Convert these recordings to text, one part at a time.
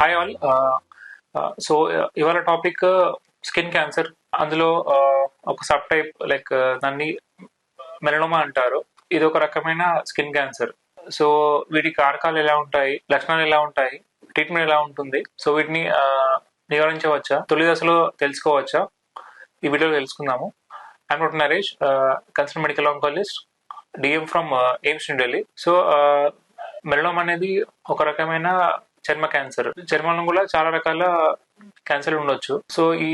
Hi all. So ఇవాళ topic skin cancer. అందులో ఒక సబ్ టైప్ లైక్ దాన్ని మెలనోమా అంటారు. ఇది ఒక రకమైన స్కిన్ క్యాన్సర్. సో వీటి కారకాలు ఎలా ఉంటాయి, లక్షణాలు ఎలా ఉంటాయి, ట్రీట్మెంట్ ఎలా ఉంటుంది, సో వీటిని నివారించవచ్చా, తొలి దశలో తెలుసుకోవచ్చా, ఈ వీడియోలో తెలుసుకుందాము. I'm doctor Naresh, consultant medical oncologist, DM from AIIMS new Delhi. So melanoma అనేది ఒక రకమైన చర్మ క్యాన్సర్. చర్మంలో కూడా చాలా రకాల క్యాన్సర్లు ఉండొచ్చు. సో ఈ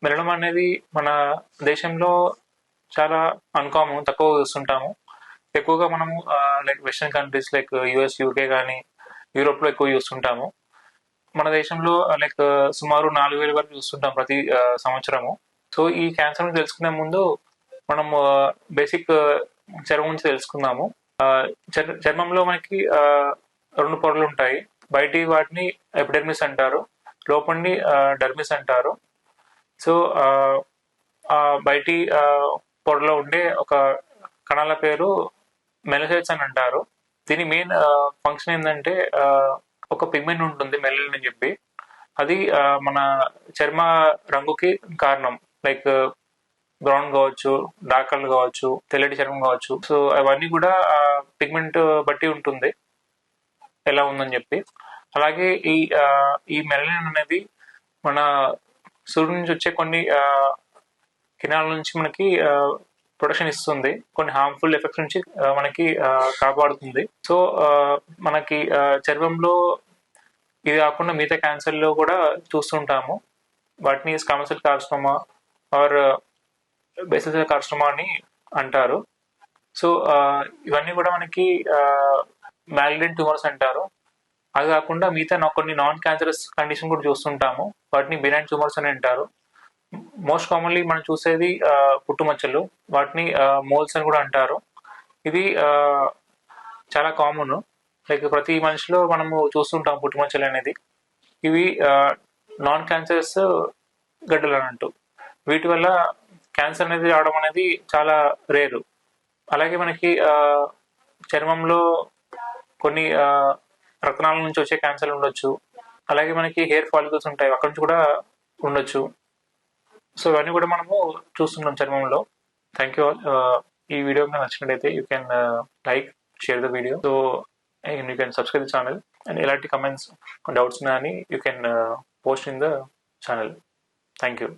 మెలనోమా అనేది మన దేశంలో చాలా అన్కామన్, తక్కువ చూస్తుంటాము. ఎక్కువగా మనము like western countries like US, UK కానీ యూరోప్ లో ఎక్కువ చూస్తుంటాము. మన దేశంలో లైక్ సుమారు 4,000 వరకు చూస్తుంటాం ప్రతి సంవత్సరము. సో ఈ క్యాన్సర్ గురించి తెలుసుకునే ముందు మనం బేసిక్ చర్మం గురించి తెలుసుకుందాము. చర్మంలో మనకి 2 పొరలు ఉంటాయి. బయటి వాటిని ఎపిడెర్మిస్ అంటారు, లోపలిని డర్మిస్ అంటారు. సో బయటి పొరలో ఉండే ఒక కణాల పేరు మెలసైట్స్ అని అంటారు. దీని మెయిన్ ఫంక్షన్ ఏంటంటే ఒక పిగ్మెంట్ ఉంటుంది మెలనిన్ అని చెప్పి. అది మన చర్మ రంగుకి కారణం. లైక్ బ్రౌన్ కావచ్చు, డార్క్ కలర్ కావచ్చు, తెల్లటి చర్మం కావచ్చు. సో అవన్నీ కూడా పిగ్మెంట్ బట్టి ఉంటుంది ఎలా ఉందని చెప్పి. అలాగే ఈ మెలనిన్ అనేది మన సూర్యుడి నుంచి వచ్చే కొన్ని కిరణాల నుంచి మనకి ప్రొటెక్షన్ ఇస్తుంది, కొన్ని హార్మ్ఫుల్ ఎఫెక్ట్స్ నుంచి మనకి కాపాడుతుంది. సో మనకి చర్మంలో ఇది కాకుండా మిగతా క్యాన్సర్లో కూడా చూస్తుంటాము. వాటిని squamous cell carcinoma or basal cell carcinoma అని అంటారు. సో ఇవన్నీ కూడా మనకి మ్యాలిగ్నెంట్ ట్యూమర్స్ అంటారు. అది కాకుండా మిగతా కొన్ని నాన్ క్యాన్సరస్ కండిషన్ కూడా చూస్తుంటాము. వాటిని బినైన్ ట్యూమర్స్ అని అంటారు. మోస్ట్ కామన్లీ మనం చూసేది పుట్టుమచ్చలు, వాటిని మోల్స్ అని కూడా అంటారు. ఇది చాలా కామన్. లైక్ ప్రతి మనిషిలో మనము చూస్తుంటాం పుట్టుమచ్చలు అనేది. ఇవి నాన్ క్యాన్సరస్ గడ్డలు అన్నట్టు. వీటి వల్ల క్యాన్సర్ అనేది రావడం అనేది చాలా రేరు. అలాగే మనకి చర్మంలో కొన్ని రక్తనాళ నుంచి వచ్చే క్యాన్సర్లు ఉండొచ్చు. అలాగే మనకి హెయిర్ ఫాలికల్స్ ఉంటాయి, అక్కడి నుంచి కూడా ఉండొచ్చు. సో ఇవన్నీ కూడా మనము చూస్తున్నాం చర్మంలో. Thank you all. ఈ వీడియో మీకు నచ్చినట్టయితే you can like, share the video. So you can subscribe the channel. And ఎలాంటి కమెంట్స్, డౌట్స్ ఉన్నా అని you can post in the channel. Thank you.